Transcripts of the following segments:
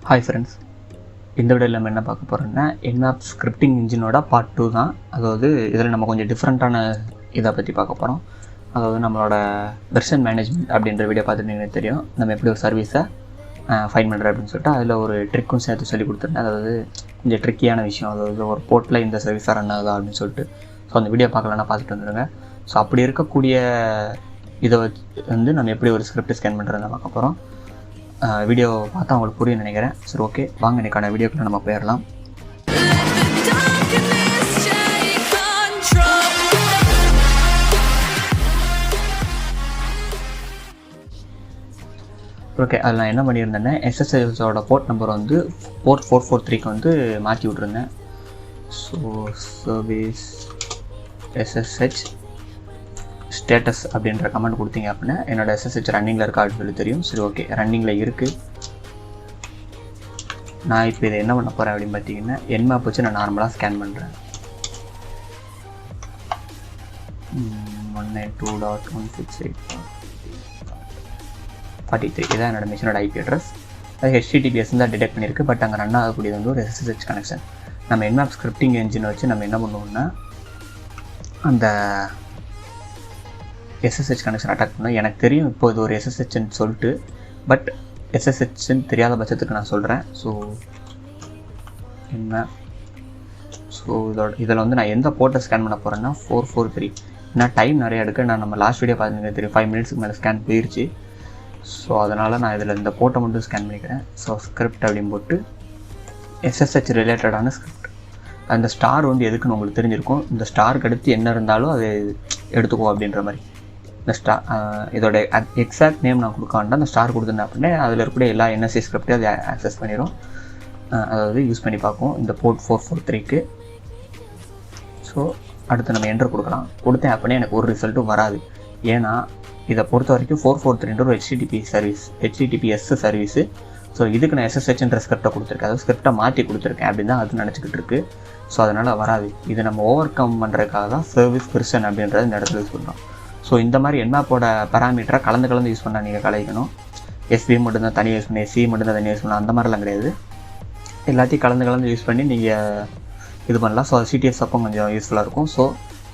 Hi friends, இந்த வீடியோவில் நம்ம என்ன பார்க்க போகிறோம்னா Nmap ஸ்கிரிப்டிங் இன்ஜினோட பார்ட் 2 தான். அதாவது இதில் நம்ம கொஞ்சம் டிஃப்ரெண்ட்டான இதை பற்றி பார்க்க போகிறோம். அதாவது நம்மளோட வெர்ஷன் மேனேஜ்மெண்ட் அப்படின்ற வீடியோ பார்த்துட்டு தெரியும், நம்ம எப்படி ஒரு சர்வீஸை ஃபைன் பண்ணுறது அப்படின்னு சொல்லிட்டு அதில் ஒரு ட்ரிக்கும் சேர்த்து சொல்லி கொடுத்துருந்தேன். அதாவது கொஞ்சம் ட்ரிக்கியான விஷயம், அதாவது ஒரு போர்ட்டில் இந்த சர்வீஸாக ரன் ஆகுதா அப்படின்னு சொல்லிட்டு. ஸோ அந்த வீடியோ பார்க்கலன்னா பார்த்துட்டு வந்துடுங்க. ஸோ அப்படி இருக்கக்கூடிய இதை வந்து நம்ம எப்படி ஒரு ஸ்கிரிப்ட் ஸ்கேன் பண்ணுறதை பார்க்க போகிறோம். வீடியோ பார்த்தா உங்களுக்கு புரியும் நினைக்கிறேன். சரி, ஓகே, வாங்க இன்றைக்கான வீடியோக்குள்ள நம்ம போயிடலாம். ஓகே, அதில் நான் என்ன பண்ணியிருந்தேன்னா எஸ்எஸ்ஹெச்சோட போர்ட் நம்பர் வந்து போர்ட் 443க்கு வந்து மாற்றி விட்ருந்தேன். ஸோ சர்வீஸ் எஸ்எஸ்ஹெச் ஸ்டேட்டஸ் அப்படின்ற கமெண்ட் கொடுத்தீங்க அப்படின்னா என்னோடய எஸ்எஸ்ஹெச் ரன்னிங்கில் இருக்கா அப்படின்னு சொல்லி தெரியும். சரி, ஓகே, ரன்னிங்கில் இருக்குது. நான் இப்போ இதை என்ன பண்ண போகிறேன் அப்படின்னு பார்த்தீங்கன்னா Nmap வச்சு நான் நார்மலாக ஸ்கேன் பண்ணுறேன். 192.168.43 இதான் என்னோடய மிஷினோட ஐபி அட்ரஸ். அது HTTPS தான் டிடெக்ட் பண்ணியிருக்கு. பட் அங்கே ரன் ஆகக்கூடியது வந்து ஒரு SSH கனெக்ஷன். நம்ம Nmap ஸ்கிரிப்டிங் என்ஜினை வச்சு நம்ம என்ன பண்ணுவோம்னா அந்த SSH கனெக்ஷன் அட்டாக் பண்ணோம். எனக்கு தெரியும் இப்போ இது ஒரு SSHன்னு சொல்லிட்டு, பட் SSHன்னு தெரியாத பட்சத்துக்கு நான் சொல்கிறேன். ஸோ என்ன இதில் வந்து நான் எந்த போர்ட்டை ஸ்கேன் பண்ண போகிறேன்னா 443. ஏன்னா டைம் நிறைய எடுக்க, நான் நம்ம லாஸ்ட் வீடியோ பார்த்துங்க தெரியும் 5 மினிட்ஸ்க்கு மேலே ஸ்கேன் போயிடுச்சு. ஸோ அதனால் நான் இதில் இந்த போர்ட்டை மட்டும் ஸ்கேன் பண்ணிக்கிறேன். ஸோ ஸ்கிரிப்ட் அப்படின்னு போட்டு SSH ரிலேட்டடான ஸ்கிரிப்ட். அந்த ஸ்டார் வந்து எதுக்குன்னு உங்களுக்கு தெரிஞ்சிருக்கும். இந்த ஸ்டாருக்கு அடுத்து என்ன இருந்தாலும் அது எடுத்துக்கோ அப்படின்ற மாதிரி. இந்த இதோட எக்ஸாக்ட் நேம் நான் கொடுக்க வேண்டாம். அந்த ஸ்டார் கொடுத்துருந்தேன் அப்படின்னா அதில் இருக்கக்கூடிய எல்லா NSA ஸ்கிரிப்டையும் அதை ஆக்சஸ் பண்ணிடும், அதாவது யூஸ் பண்ணி பார்ப்போம் இந்த போர்ட் 443க்கு. ஸோ அடுத்து நம்ம என்டர் கொடுக்கலாம். கொடுத்தேன் அப்படின்னா எனக்கு ஒரு ரிசல்ட்டும் வராது. ஏன்னா இதை பொறுத்த வரைக்கும் 443 ஒரு HTTPS சர்வீஸு. ஸோ இதுக்கு நான் SSHன்ற ஸ்கிரிப்டை கொடுத்துருக்கேன், அதாவது ஸ்கிரிப்டை மாற்றி கொடுத்துருக்கேன் அப்படின்னு தான் அது நினச்சிக்கிட்டு இருக்குது. ஸோ அதனால் வராது. இது நம்ம ஓவர் கம் பண்ணுறதுக்காக தான் சர்வீஸ் வெர்ஷன் அப்படின்றத இந்த இடத்துல யூஸ் பண்ணுறோம். ஸோ இந்த மாதிரி Nmapஓட பேராமீட்டரை கலந்து யூஸ் பண்ணால் நீங்கள் கலைக்கணும். SB மட்டும்தான் தனியாக யூஸ் பண்ணி, SC மட்டும்தான் தனியாக யூஸ் பண்ணலாம், அந்த மாதிரிலாம் கிடையாது. எல்லாத்தையும் கலந்து யூஸ் பண்ணி நீங்கள் இது பண்ணலாம். ஸோ அது CTS அப்போ கொஞ்சம் யூஸ்ஃபுல்லாக இருக்கும். ஸோ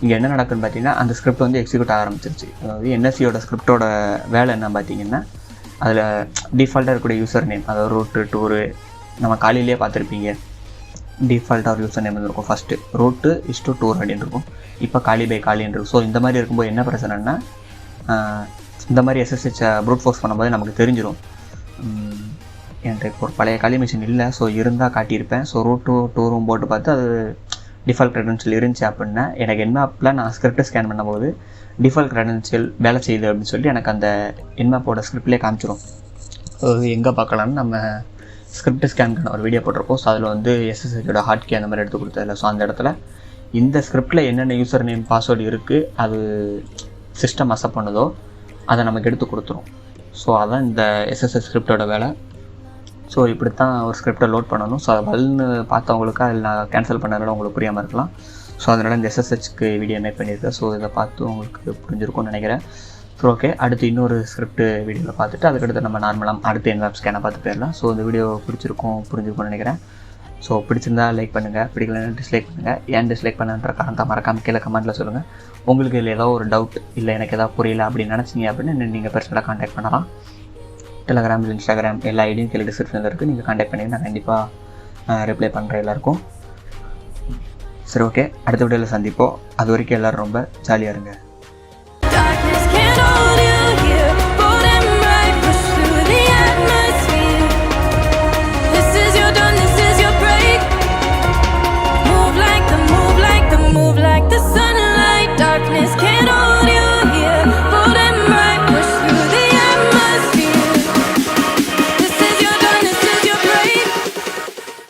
இங்கே என்ன நடக்குதுன்னு பார்த்தீங்கன்னா அந்த ஸ்கிரிப்ட் வந்து எக்ஸிக்யூட் ஆரம்பிச்சிருச்சு. அதாவது NSCயோட ஸ்கிரிப்டோட வேலை என்ன பார்த்தீங்கன்னா அதில் டிஃபால்ட்டாக இருக்கக்கூடிய யூசர் நேம், அதாவது ரூட்டு டூரு நம்ம காலையிலேயே பார்த்துருப்பீங்க. டிஃபால்ட்டாக ஒரு யூசர் நேம் இருக்கும். ஃபஸ்ட்டு ரூட்டு இஸ்டு டூர் அப்படின்னு இருக்கும். இப்போ காலி பை காலின்னு இருக்கும். ஸோ இந்த மாதிரி இருக்கும்போது என்ன பிரச்சனைன்னா இந்த மாதிரி SSH ப்ரூட் ஃபோர்ஸ் பண்ணும்போது நமக்கு தெரிஞ்சிடும். என்கிட்ட இப்போ ஒரு பழைய காலி மிஷின் இல்லை, ஸோ இருந்தால் காட்டியிருப்பேன். ஸோ டூரும் போட்டு பார்த்து அது டிஃபால்ட் க்ரெடென்ஷியல் இருந்துச்சு அப்படின்னா எனக்கு Nmapல நான் ஸ்கிரிப்ட் ஸ்கேன் பண்ணும்போது டிஃபால்ட் க்ரெடென்ஷியல் வேலை செய்யுது அப்படின்னு சொல்லிட்டு எனக்கு அந்த Nmapஓட ஸ்கிரிப்ட்லேயே காமிச்சிடும். அது எங்கே பார்க்கலான்னு நம்ம ஸ்கிரிப்ட் ஸ்கேன் பண்ண ஒரு வீடியோ போட்டிருப்போம். ஸோ அதில் வந்து SSHோட ஹாட் கீ அந்த மாதிரி எடுத்து கொடுத்ததில்ல. ஸோ அந்த இடத்துல இந்த ஸ்கிரிப்டில் என்னென்ன யூசர் நேம் பாஸ்வேர்டு இருக்குது அது சிஸ்டம் அக்செப்ட் பண்ணுதோ அதை நமக்கு எடுத்து கொடுத்துரும். ஸோ அதான் இந்த SSH ஸ்கிரிப்டோட வேலை. ஸோ இப்படி தான் ஒரு ஸ்கிரிப்டை லோட் பண்ணணும். ஸோ அதை வல்னு பார்த்தவங்களுக்கு அதில் நான் கேன்சல் பண்ணனால உங்களுக்கு புரியாமல் இருக்கலாம். ஸோ அதனால் இந்த SSHக்கு வீடியோ மேக் பண்ணியிருக்கேன். ஸோ இதை பார்த்து உங்களுக்கு புரிஞ்சிருக்கும்னு நினைக்கிறேன். ஸோ ஓகே, அடுத்து இன்னொரு ஸ்கிரிப்ட் வீடியோவில் பார்த்துட்டு அதுக்கடுத்து நம்ம நார்மலாக அடுத்து Nmap ஸ்கேனை பார்த்து போயிடலாம். ஸோ இந்த வீடியோ புரிஞ்சிருக்கும்னு நினைக்கிறேன். ஸோ பிடிச்சிருந்தா லைக் பண்ணுங்கள், பிடிக்கலன்னு டிஸ்லைக் பண்ணுங்கள். ஏன் டிஸ்லைக் பண்ணுன்ற காரணத்தை மறக்காமல் கீழே கமெண்ட்டில் சொல்லுங்கள். உங்களுக்கு இதில் ஏதோ ஒரு டவுட் இல்லை எனக்கு எதாவது புரியல அப்படின்னு நினச்சிங்க அப்படின்னு நீங்கள் பர்சனலாக கான்டாக்ட் பண்ணலாம். டெலகிராம், இன்ஸ்டாகிராம் எல்லா ஐடியும் கீழே டிஸ்கிரிப்ஷனில் இருக்குது. நீங்கள் கான்டாக்ட் பண்ணி நான் கண்டிப்பாக ரிப்ளை பண்ணுறேன் எல்லாருக்கும். சரி, ஓகே, அடுத்த வீடியோவில் சந்திப்போம். அது வரைக்கும் எல்லோரும் ரொம்ப ஜாலியாக இருங்க.